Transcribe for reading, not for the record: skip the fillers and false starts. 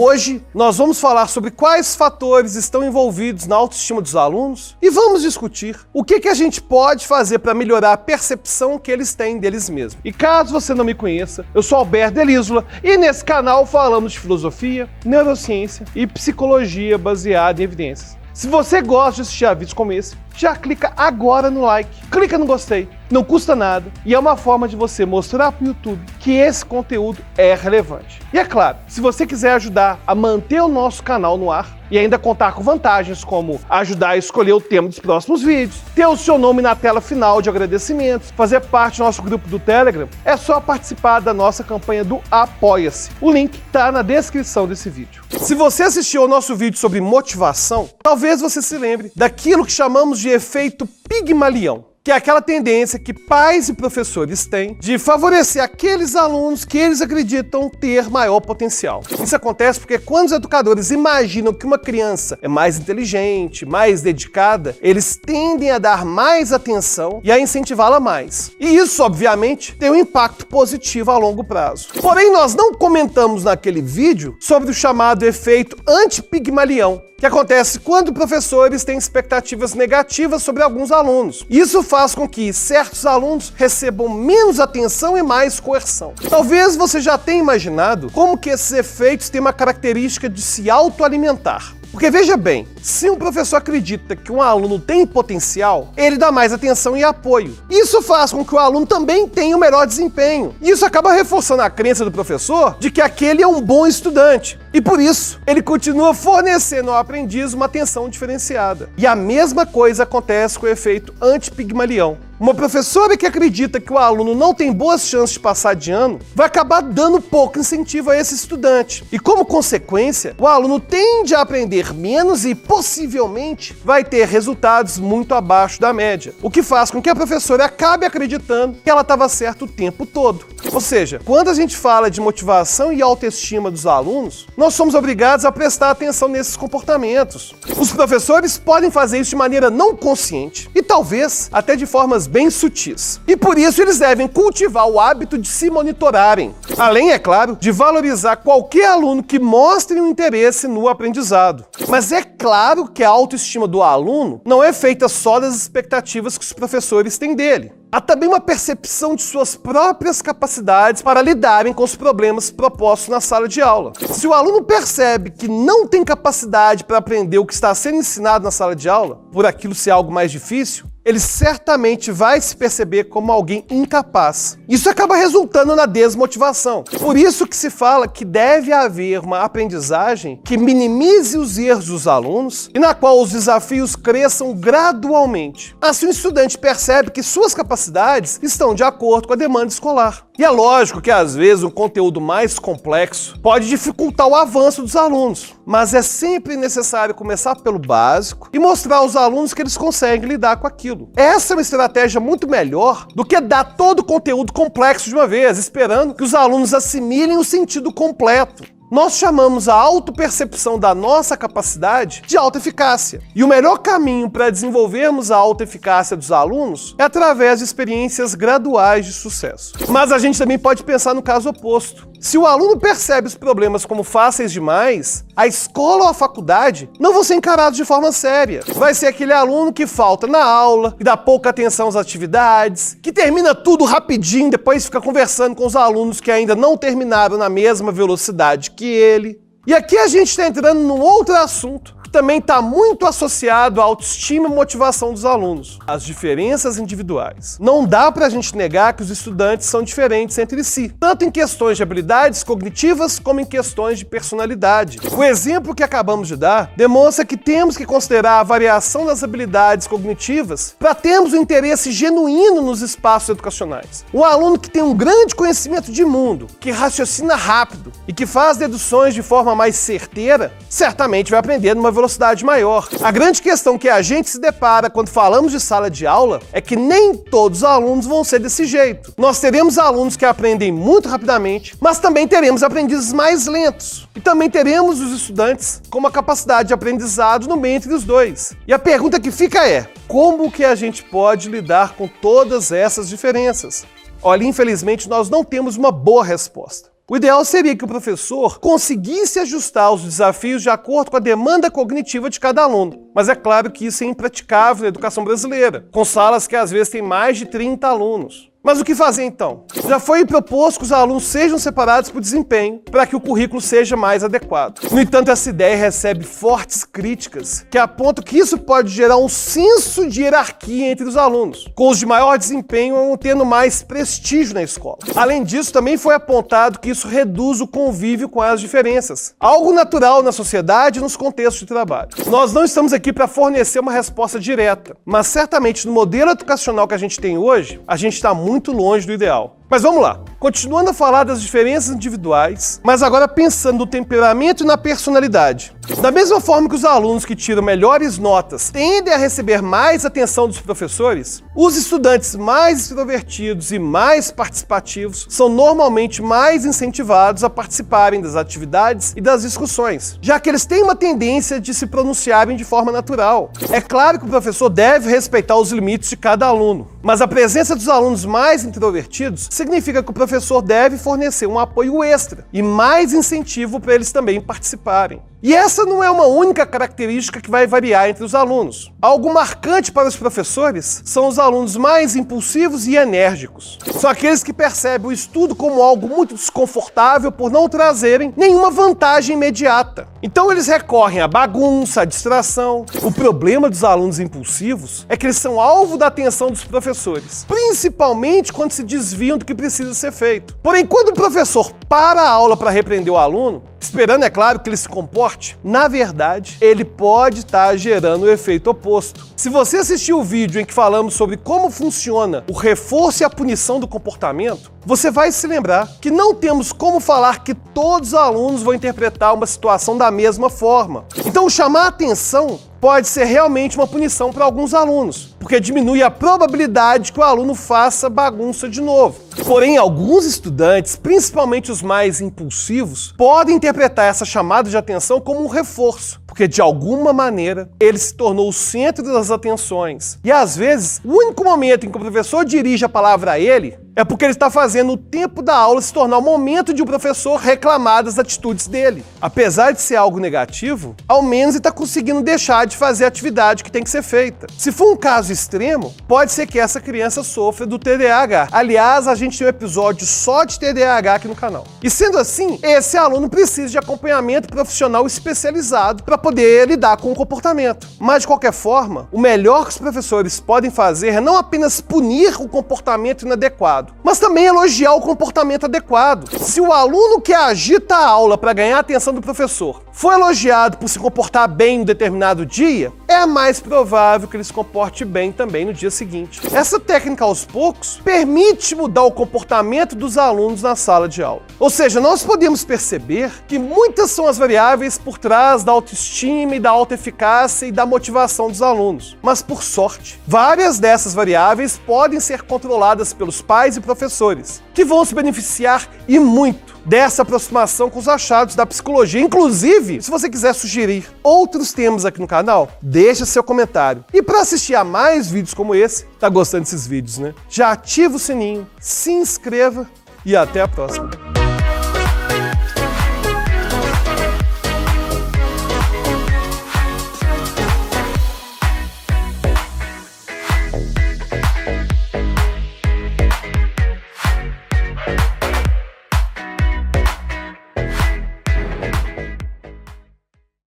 Hoje nós vamos falar sobre quais fatores estão envolvidos na autoestima dos alunos e vamos discutir o que a gente pode fazer para melhorar a percepção que eles têm deles mesmos. E caso você não me conheça, eu sou Alberto Delísula e nesse canal falamos de filosofia, neurociência e psicologia baseada em evidências. Se você gosta de assistir a vídeos como esse, já clica agora no like, clica no gostei, não custa nada e é uma forma de você mostrar para o YouTube que esse conteúdo é relevante. E é claro, se você quiser ajudar a manter o nosso canal no ar e ainda contar com vantagens como ajudar a escolher o tema dos próximos vídeos, ter o seu nome na tela final de agradecimentos, fazer parte do nosso grupo do Telegram, é só participar da nossa campanha do Apoia-se. O link está na descrição desse vídeo. Se você assistiu ao nosso vídeo sobre motivação, talvez você se lembre daquilo que chamamos de efeito Pigmalião, que é aquela tendência que pais e professores têm de favorecer aqueles alunos que eles acreditam ter maior potencial. Isso acontece porque quando os educadores imaginam que uma criança é mais inteligente, mais dedicada, eles tendem a dar mais atenção e a incentivá-la mais. E isso, obviamente, tem um impacto positivo a longo prazo. Porém, nós não comentamos naquele vídeo sobre o chamado efeito anti-Pigmalião, que acontece quando professores têm expectativas negativas sobre alguns alunos. Isso faz com que certos alunos recebam menos atenção e mais coerção. Talvez você já tenha imaginado como que esses efeitos têm uma característica de se autoalimentar. Porque veja bem, se um professor acredita que um aluno tem potencial, ele dá mais atenção e apoio. Isso faz com que o aluno também tenha um melhor desempenho. E isso acaba reforçando a crença do professor de que aquele é um bom estudante. E por isso, ele continua fornecendo ao aprendiz uma atenção diferenciada. E a mesma coisa acontece com o efeito anti-Pigmalião. Uma professora que acredita que o aluno não tem boas chances de passar de ano vai acabar dando pouco incentivo a esse estudante. E como consequência, o aluno tende a aprender menos e possivelmente vai ter resultados muito abaixo da média. O que faz com que a professora acabe acreditando que ela estava certa o tempo todo. Ou seja, quando a gente fala de motivação e autoestima dos alunos, nós somos obrigados a prestar atenção nesses comportamentos. Os professores podem fazer isso de maneira não consciente e talvez até de formas bem sutis. E por isso eles devem cultivar o hábito de se monitorarem. Além, é claro, de valorizar qualquer aluno que mostre um interesse no aprendizado. Mas é claro que a autoestima do aluno não é feita só das expectativas que os professores têm dele. Há também uma percepção de suas próprias capacidades para lidarem com os problemas propostos na sala de aula. Se o aluno percebe que não tem capacidade para aprender o que está sendo ensinado na sala de aula, por aquilo ser algo mais difícil, ele certamente vai se perceber como alguém incapaz. Isso acaba resultando na desmotivação. Por isso que se fala que deve haver uma aprendizagem que minimize os erros dos alunos e na qual os desafios cresçam gradualmente. Assim o estudante percebe que suas capacidades estão de acordo com a demanda escolar. E é lógico que às vezes um conteúdo mais complexo pode dificultar o avanço dos alunos, mas é sempre necessário começar pelo básico e mostrar aos alunos que eles conseguem lidar com aquilo. Essa é uma estratégia muito melhor do que dar todo o conteúdo complexo de uma vez, esperando que os alunos assimilem o sentido completo. Nós chamamos a autopercepção da nossa capacidade de autoeficácia. E o melhor caminho para desenvolvermos a autoeficácia dos alunos é através de experiências graduais de sucesso. Mas a gente também pode pensar no caso oposto. Se o aluno percebe os problemas como fáceis demais, a escola ou a faculdade não vão ser encarados de forma séria. Vai ser aquele aluno que falta na aula, que dá pouca atenção às atividades, que termina tudo rapidinho, depois fica conversando com os alunos que ainda não terminaram na mesma velocidade que ele. E aqui a gente está entrando num outro assunto que também está muito associado à autoestima e motivação dos alunos, as diferenças individuais. Não dá para a gente negar que os estudantes são diferentes entre si, tanto em questões de habilidades cognitivas como em questões de personalidade. O exemplo que acabamos de dar demonstra que temos que considerar a variação das habilidades cognitivas para termos um interesse genuíno nos espaços educacionais. Um aluno que tem um grande conhecimento de mundo, que raciocina rápido e que faz deduções de forma mais certeira, certamente vai aprender numa velocidade maior. A grande questão que a gente se depara quando falamos de sala de aula é que nem todos os alunos vão ser desse jeito. Nós teremos alunos que aprendem muito rapidamente, mas também teremos aprendizes mais lentos. E também teremos os estudantes com uma capacidade de aprendizado no meio entre os dois. E a pergunta que fica é: como que a gente pode lidar com todas essas diferenças? Olha, infelizmente nós não temos uma boa resposta. O ideal seria que o professor conseguisse ajustar os desafios de acordo com a demanda cognitiva de cada aluno. Mas é claro que isso é impraticável na educação brasileira, com salas que às vezes têm mais de 30 alunos. Mas o que fazer então? Já foi proposto que os alunos sejam separados por desempenho para que o currículo seja mais adequado. No entanto, essa ideia recebe fortes críticas que apontam que isso pode gerar um senso de hierarquia entre os alunos, com os de maior desempenho tendo mais prestígio na escola. Além disso, também foi apontado que isso reduz o convívio com as diferenças, algo natural na sociedade e nos contextos de trabalho. Nós não estamos aqui para fornecer uma resposta direta, mas certamente no modelo educacional que a gente tem hoje, a gente está muito longe do ideal. Mas vamos lá, continuando a falar das diferenças individuais, mas agora pensando no temperamento e na personalidade. Da mesma forma que os alunos que tiram melhores notas tendem a receber mais atenção dos professores, os estudantes mais extrovertidos e mais participativos são normalmente mais incentivados a participarem das atividades e das discussões, já que eles têm uma tendência de se pronunciarem de forma natural. É claro que o professor deve respeitar os limites de cada aluno, mas a presença dos alunos mais introvertidos significa que o professor deve fornecer um apoio extra e mais incentivo para eles também participarem. E essa não é uma única característica que vai variar entre os alunos. Algo marcante para os professores são os alunos mais impulsivos e enérgicos. São aqueles que percebem o estudo como algo muito desconfortável por não trazerem nenhuma vantagem imediata. Então eles recorrem à bagunça, à distração. O problema dos alunos impulsivos é que eles são alvo da atenção dos professores, principalmente quando se desviam do que precisa ser feito. Porém, quando o professor para a aula para repreender o aluno, esperando, é claro, que ele se comporte, na verdade, ele pode estar gerando o efeito oposto. Se você assistiu o vídeo em que falamos sobre como funciona o reforço e a punição do comportamento, você vai se lembrar que não temos como falar que todos os alunos vão interpretar uma situação da mesma forma. Então, chamar a atenção pode ser realmente uma punição para alguns alunos, porque diminui a probabilidade que o aluno faça bagunça de novo. Porém, alguns estudantes, principalmente os mais impulsivos, podem interpretar essa chamada de atenção como um reforço, porque de alguma maneira ele se tornou o centro das atenções. E às vezes, o único momento em que o professor dirige a palavra a ele é porque ele está fazendo o tempo da aula se tornar o momento de o professor reclamar das atitudes dele. Apesar de ser algo negativo, ao menos ele está conseguindo deixar de fazer a atividade que tem que ser feita. Se for um caso extremo, pode ser que essa criança sofra do TDAH. Aliás, a gente tem um episódio só de TDAH aqui no canal. E sendo assim, esse aluno precisa de acompanhamento profissional especializado para poder lidar com o comportamento. Mas, de qualquer forma, o melhor que os professores podem fazer é não apenas punir o comportamento inadequado, mas também elogiar o comportamento adequado. Se o aluno que agita a aula para ganhar a atenção do professor foi elogiado por se comportar bem em um determinado dia, é mais provável que ele se comporte bem também no dia seguinte. Essa técnica, aos poucos, permite mudar o comportamento dos alunos na sala de aula. Ou seja, nós podemos perceber que muitas são as variáveis por trás da autoestima e da autoeficácia e da motivação dos alunos. Mas, por sorte, várias dessas variáveis podem ser controladas pelos pais e professores, que vão se beneficiar e muito dessa aproximação com os achados da psicologia. Inclusive, se você quiser sugerir outros temas aqui no canal, deixa seu comentário. E para assistir a mais vídeos como esse, tá gostando desses vídeos, né? Já ativa o sininho, se inscreva e até a próxima.